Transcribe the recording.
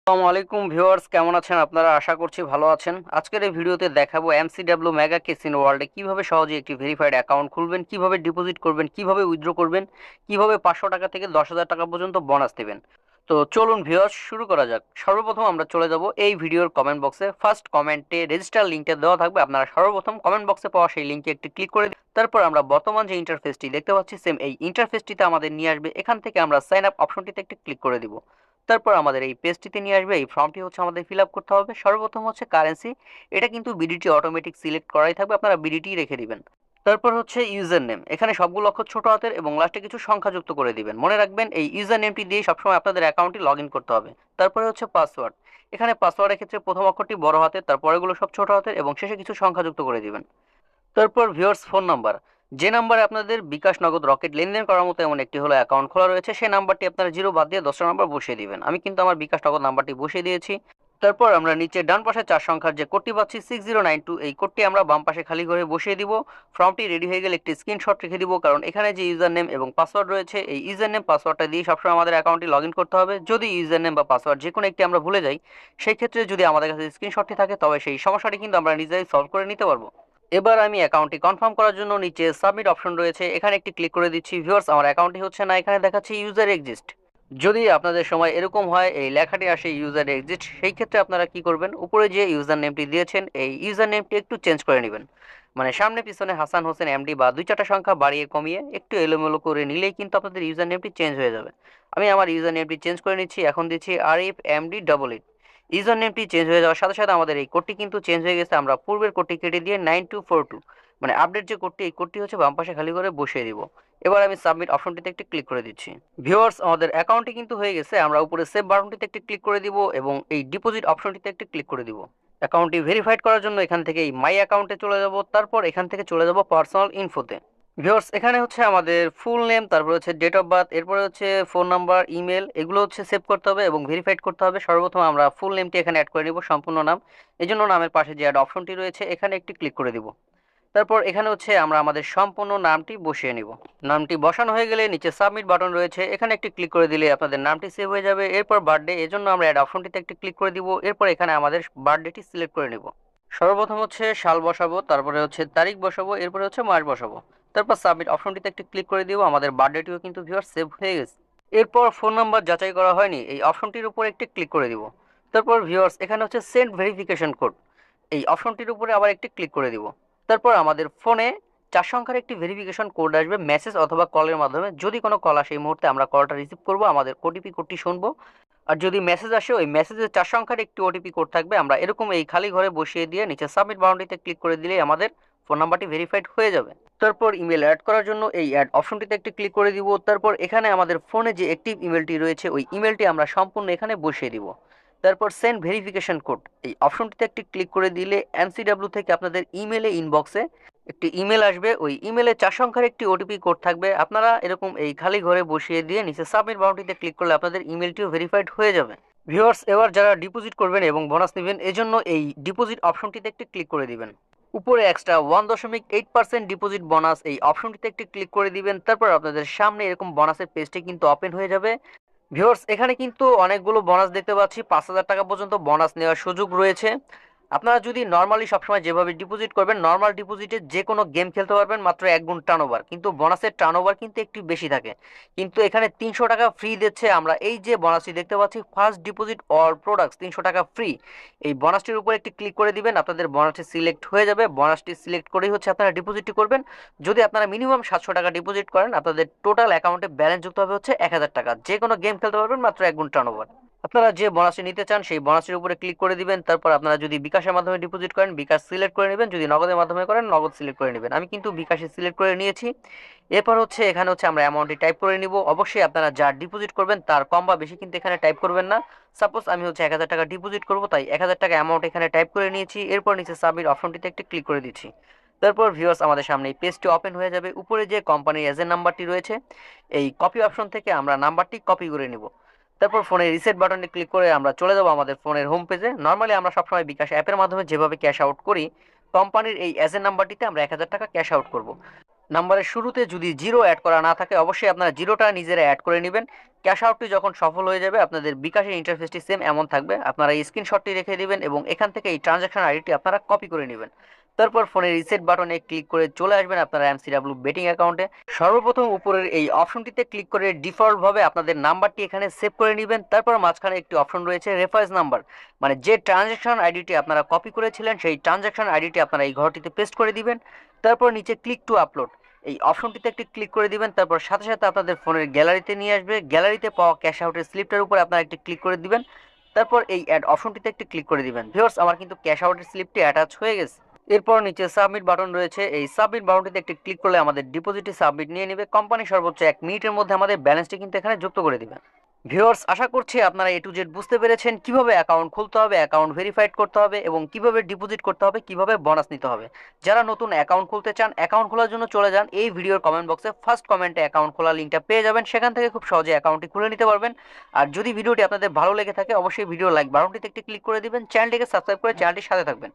আসসালামু আলাইকুম ভিউয়ার্স, কেমন আছেন আপনারা? আশা করছি ভালো আছেন। আজকের এই ভিডিওতে দেখাবো এমসিডব্লিউ মেগা ক্যাসিনো ওয়ার্ল্ডে কিভাবে সহজে একটি ভেরিফাইড অ্যাকাউন্ট খুলবেন, কিভাবে ডিপোজিট করবেন, কিভাবে উইথড্র করবেন, কিভাবে 500 টাকা থেকে 10,000 টাকা পর্যন্ত বোনাস দেবেন। তো চলুন ভিউয়ার্স, শুরু করা যাক। সর্বপ্রথম আমরা চলে যাব এই ভিডিওর কমেন্ট বক্সে। ফার্স্ট কমেন্টে রেজিস্টার লিঙ্কটা দেওয়া থাকবে, আপনারা সর্বপ্রথম কমেন্ট বক্সে পাওয়া সেই লিঙ্কে একটি ক্লিক করে তারপর আমরা বর্তমান যে ইন্টারফেসটি দেখতে পাচ্ছি সেম এই ইন্টারফেসটিতে আমাদের নিয়ে আসবে। এখান থেকে আমরা সাইন আপ অপশনটিতে একটি ক্লিক করে দিব। তারপর আমাদের এই পেজটিতে নিয়ে আসবে। এই ফর্মটি হচ্ছে আমাদের ফিল আপ করতে হবে। সর্বপ্রথম হচ্ছে কারেন্সি, এটা কিন্তু বিডিটি অটোমেটিক সিলেক্ট করাই থাকবে, আপনারা বিডিটি রেখে দিবেন। তারপর হচ্ছে ইউজার নেম, এখানে সবগুলো অক্ষর ছোট হাতের এবং লাস্টে কিছু সংখ্যা যুক্ত করে দিবেন। মনে রাখবেন এই ইউজার নেমটি দিয়ে সবসময় আপনাদের অ্যাকাউন্টটি লগ ইন করতে হবে। তারপরে হচ্ছে পাসওয়ার্ড, এখানে পাসওয়ার্ডের ক্ষেত্রে প্রথম অক্ষরটি বড় হাতের, তারপরেগুলো সব ছোট হাতের এবং শেষে কিছু সংখ্যা যুক্ত করে দিবেন। তারপর ভিউয়ার্স ফোন নাম্বার, যে নাম্বারে আপনাদের বিকাশ, নগদ, রকেট লেনদেন করার মতো এমন একটি হলো অ্যাকাউন্ট খোলা রয়েছে, সেই নাম্বারটি আপনারা জিরো বাদ দিয়ে 10টা নাম্বার বসিয়ে দিবেন। আমি কিন্তু আমার বিকাশ, নগদ নাম্বারটি বসিয়ে দিয়েছি। তারপর আমরা নিচে ডান পাশে 4 সংখ্যার যে কোডটি পাচ্ছি 6092, এই কোডটি আমরা বাম পাশে খালি করে বসিয়ে দিব। ফর্মটি রেডি হয়ে গেলে একটি স্ক্রিনশট রেখে দিব, কারণ এখানে যে ইউজার নেম এবং পাসওয়ার্ড রয়েছে এই ইউজার নেম পাসওয়ার্ডটা দিয়ে সবসময় আমাদের অ্যাকাউন্টটি লগ ইন করতে হবে। যদি ইউজার নেম বা পাসওয়ার্ড যে কোনো একটি আমরা ভুলে যাই, সেই ক্ষেত্রে যদি আমাদের কাছে স্ক্রিনশটটি থাকে তবে সেই সমস্যাটি কিন্তু আমরা নিজেরাই সলভ করে নিতে পারবো। এবার আমি অ্যাকাউন্টটি কনফার্ম করার জন্য নিচে সাবমিট অপশন রয়েছে, এখানে একটি ক্লিক করে দিচ্ছি। ভিউয়ার্স, আমার অ্যাকাউন্টটি হচ্ছে না, এখানে দেখাচ্ছে ইউজার এক্সিস্ট। যদি আপনাদের সময় এরকম হয় এই লেখাটি আসে ইউজার এক্সিস্ট, সেই ক্ষেত্রে আপনারা কি করবেন, উপরে যে ইউজার নেমটি দিয়েছেন এই ইউজার নেমটি একটু চেঞ্জ করে নেবেন। মানে সামনে পিছনে হাসান হোসেন এমডি বা 2-4টা সংখ্যা বাড়িয়ে কমিয়ে একটু এলোমেলো করে নিলেই কিন্তু আপনাদের ইউজার নেমটি চেঞ্জ হয়ে যাবে। আমি আমার ইউজার নেমটি চেঞ্জ করে নিচ্ছি, এখন দিচ্ছি Arif MD double eight. User নেমটি চেঞ্জ হয়ে যাওয়ার সাথে সাথে আমাদের এই কোডটি কিন্তু চেঞ্জ হয়ে গেছে। আমরা পূর্বের কোডটি কেটে দিয়ে 9242, মানে আপডেট যে কোডটি, এই কোডটি হচ্ছে বাম পাশে খালি করে বসিয়ে দিব। এবার আমি সাবমিট অপশনটিতে একটি ক্লিক করে দিচ্ছি। ভিউয়ার্স, আমাদের অ্যাকাউন্টটি কিন্তু হয়ে গেছে। আমরা উপরে সেভ বাটনটিতে একটি ক্লিক করে দিব এবং এই ডিপোজিট অপশনটিতে একটি ক্লিক করে দিব। অ্যাকাউন্টটি ভেরিফাইড করার জন্য এখান থেকে এই মাই অ্যাকাউন্টে চলে যাব, তারপর এখান থেকে চলে যাব পার্সোনাল ইনফোতে। ভিউয়ার্স, এখানে হচ্ছে আমাদের ফুল নেম, তারপর হচ্ছে ডেট অফ বার্থ, এরপরে হচ্ছে ফোন নাম্বার, ইমেল, এগুলো হচ্ছে সেভ করতে হবে এবং ভেরিফাইড করতে হবে। সর্বপ্রথম আমরা ফুল নেমটি এখানে অ্যাড করে নিব, সম্পূর্ণ নাম। এই জন্য নামের পাশে যে অ্যাড অপশনটি রয়েছে এখানে একটি ক্লিক করে দিব। তারপর এখানে হচ্ছে আমরা আমাদের সম্পূর্ণ নামটি বসিয়ে নিব। নামটি বসানো হয়ে গেলে নিচে সাবমিট বাটন রয়েছে, এখানে একটি ক্লিক করে দিলে আপনাদের নামটি সেভ হয়ে যাবে। এরপর বার্থডে, এজন্য আমরা অ্যাড অপশনটিতে একটি ক্লিক করে দিব। এরপর এখানে আমাদের বার্থডেটি সিলেক্ট করে নিব। সর্বপ্রথম হচ্ছে সাল বসাবো, তারপরে হচ্ছে তারিখ বসাবো, এরপরে হচ্ছে মাস বসাবো। তারপর সাবমিট অপশনটিতে একটি ক্লিক করে দিব। আমাদের বার্থডেটিও কিন্তু ভিউয়ার সেভ হয়ে গেছে। এরপর ফোন নাম্বার যাচাই করা হয়নি, এই অপশনটির উপর একটি ক্লিক করে দিব। তারপর ভিউয়ার্স, এখানে হচ্ছে সেন্ড ভেরিফিকেশন কোড, এই অপশনটির উপরে আবার একটি ক্লিক করে দিব। তারপর আমাদের ফোনে 4 সংখ্যার একটি ভেরিফিকেশন কোড আসবে মেসেজ অথবা কলের মাধ্যমে। যদি কোনো কল আসে এই মুহূর্তে আমরা কলটা রিসিভ করব, আমাদের ওটিপি কোডটি শুনবো। আর যদি মেসেজ আসে ওই মেসেজের 4 সংখ্যার একটি ওটিপি কোড থাকবে। আমরা এরকম এই খালি ঘরে বসিয়ে দিয়ে নিচে সাবমিট বাটনটিতে ক্লিক করে দিলেই আমাদের ফোন নাম্বারটি ভেরিফাইড হয়ে যাবে। তারপর ইমেল অ্যাড করার জন্য এই অ্যাড অপশনটিতে একটি ক্লিক করে দিব। তারপর এখানে আমাদের ফোনে যে অ্যাক্টিভ ইমেলটি রয়েছে ওই ইমেলটি আমরা সম্পূর্ণ এখানে বসিয়ে দিব। তারপর সেন্ড ভেরিফিকেশন কোড, এই অপশনটিতে একটি ক্লিক করে দিলে এমসিডব্লিউ থেকে আপনাদের ইমেলে ইনবক্সে একটি ইমেল আসবে। ওই ইমেলে 4 সংখ্যার একটি ওটিপি কোড থাকবে। আপনারা এরকম এই খালি ঘরে বসিয়ে দিয়ে নিচে সাবমিট বাটনটিতে ক্লিক করলে আপনাদের ইমেলটিও ভেরিফাইড হয়ে যাবে। ভিউয়ার্স, এবার যারা ডিপোজিট করবেন এবং বোনাস নেবেন এজন্য এই ডিপোজিট অপশনটিতে একটি ক্লিক করে দিবেন। উপরে এক্সট্রা 1.8% ডিপোজিট বোনাস, এই অপশনটিতে একটি ক্লিক করে দিবেন। তারপর আপনাদের সামনে এরকম বোনাসের পেজটি কিন্তু ওপেন হয়ে যাবে। ভিউয়ার্স, এখানে কিন্তু অনেকগুলো বোনাস দেখতে পাচ্ছি। 5,000 টাকা পর্যন্ত বোনাস নেওয়ার সুযোগ রয়েছে। আপনারা যদি নর্মালি সবসময় যেভাবে ডিপোজিট করবেন, নর্মাল ডিপোজিটে যে কোনো গেম খেলতে পারবেন মাত্র 1 গুণ টার্নওভার, কিন্তু বোনাসের টার্নওভার কিন্তু একটু বেশি থাকে। কিন্তু এখানে 300 টাকা ফ্রি দিচ্ছে। আমরা এই যে বোনাসটি দেখতে পাচ্ছি, ফার্স্ট ডিপোজিট অল প্রোডাক্টস 300 টাকা ফ্রি, এই বোনাসটির উপর একটি ক্লিক করে দিবেন। আপনাদের বোনাসটি সিলেক্ট হয়ে যাবে। বোনাসটি সিলেক্ট করেই হচ্ছে আপনারা ডিপোজিটটি করবেন। যদি আপনারা মিনিমাম 700 টাকা ডিপোজিট করেন, আপনাদের টোটাল অ্যাকাউন্টে ব্যালেন্স যুক্ত হবে হচ্ছে 1000 টাকা। যে কোনো গেম খেলতে পারবেন মাত্র 1 গুণ টার্নওভার। আপনারা যে বোনাসটি নিতে চান সেই বোনাসটির উপরে ক্লিক করে দিবেন। তারপর আপনারা যদি বিকাশের মাধ্যমে ডিপোজিট করেন বিকাশ সিলেক্ট করে নেবেন, যদি নগদের মাধ্যমে করেন নগদ সিলেক্ট করে নেবেন। আমি কিন্তু বিকাশে সিলেক্ট করে নিয়েছি। এরপর হচ্ছে এখানে হচ্ছে আমরা অ্যামাউন্টটি টাইপ করে নিব। অবশ্যই আপনারা যা ডিপোজিট করবেন তার কম বা বেশি কিন্তু এখানে টাইপ করবেন না। সাপোজ আমি হচ্ছে 1000 টাকা ডিপোজিট করব, তাই 1000 টাকা অ্যামাউন্ট এখানে টাইপ করে নিয়েছি। এরপর নিচে সাবমিট অপশনটিতে একটি ক্লিক করে দিচ্ছি। তারপর ভিউয়ার্স, আমাদের সামনে এই পেজটি ওপেন হয়ে যাবে। উপরে যে কোম্পানির এজেন্ট নাম্বারটি রয়েছে এই কপি অপশন থেকে আমরা নাম্বারটি কপি করে নিব। তারপর ফোনের রিসেট বাটনে ক্লিক করে আমরা চলে যাব আমাদের ফোনের হোম পেজে। নর্মালি আমরা সবসময় বিকাশ অ্যাপের মাধ্যমে যেভাবে ক্যাশ আউট করি, কোম্পানির এই এজেন্ট নাম্বারটিতে আমরা 1000 টাকা ক্যাশ আউট করব। নাম্বারের শুরুতে যদি জিরো অ্যাড করা না থাকে অবশ্যই আপনারা জিরোটা নিজেরা অ্যাড করে নেবেন। ক্যাশ আউটটি যখন সফল হয়ে যাবে আপনাদের বিকাশের ইন্টারফেসটি সেম এমন থাকবে, আপনারা এই স্ক্রিনশটটি রেখে দিবেন এবং এখান থেকে এই ট্রানজাকশন আইডিটি আপনারা কপি করে নেবেন। তারপর ফোনের রিসেট বাটনে ক্লিক করে চলে আসবেন আপনারা এমসিডাব্লিউ বেটিং অ্যাকাউন্টে। সর্বপ্রথম উপরের এই অপশনটিতে ক্লিক করে ডিফল্টভাবে আপনাদের নাম্বারটি এখানে সেভ করে নেবেন। তারপর মাঝখানে একটি অপশন রয়েছে রেফারেন্স নাম্বার, মানে যে ট্রানজাকশন আইডিটি আপনারা কপি করেছিলেন সেই ট্রানজাকশন আইডিটি আপনারা এই ঘরটিতে পেস্ট করে দিবেন। তারপর নিচে ক্লিক টু আপলোড এই অপশনটিতে একটি ক্লিক করে দিবেন। তারপর সাথে সাথে আপনাদের ফোনের গ্যালারিতে নিয়ে আসবে। গ্যালারিতে পাওয়া ক্যাশ আউটের স্লিপটার উপর আপনারা একটি ক্লিক করে দিবেন। তারপর এই অ্যাড অপশনটিতে একটি ক্লিক করে দিবেন। ভিউয়ার্স, আমার কিন্তু ক্যাশ আউটের স্লিপটি অ্যাটাচ হয়ে গেছে। এরপর নিচে সাবমিট বাটন রয়েছে, এই সাবমিট বাটনটিতে একটি ক্লিক করলে আমাদের ডিপোজিটে সাবমিট নিয়ে নেবে। কোম্পানি সর্বোচ্চ 1 মিনিটের মধ্যে আমাদের ব্যালেন্সটি কিন্তু এখানে যুক্ত করে দিবেন। ভিউয়ার্স, আশা করছি আপনারা এ টু জেড বুঝতে পেরেছেন কিভাবে অ্যাকাউন্ট খুলতে হবে, অ্যাকাউন্ট ভেরিফাইড করতে হবে এবং কিভাবে ডিপোজিট করতে হবে, কিভাবে বোনাস নিতে হবে। যারা নতুন অ্যাকাউন্ট খুলতে চান, অ্যাকাউন্ট খোলার জন্য চলে যান এই ভিডিওর কমেন্ট বক্সে, ফার্স্ট কমেন্টে অ্যাকাউন্ট খোলার লিঙ্কটা পেয়ে যাবেন। সেখান থেকে খুব সহজে অ্যাকাউন্টটি খুলে নিতে পারবেন। আর যদি ভিডিওটি আপনাদের ভালো লেগে থাকে অবশ্যই ভিডিও লাইক বাটনটিতে একটি ক্লিক করে দিবেন। চ্যানেলটিকে সাবস্ক্রাইব করে চ্যানেলটির সাথে থাকবেন।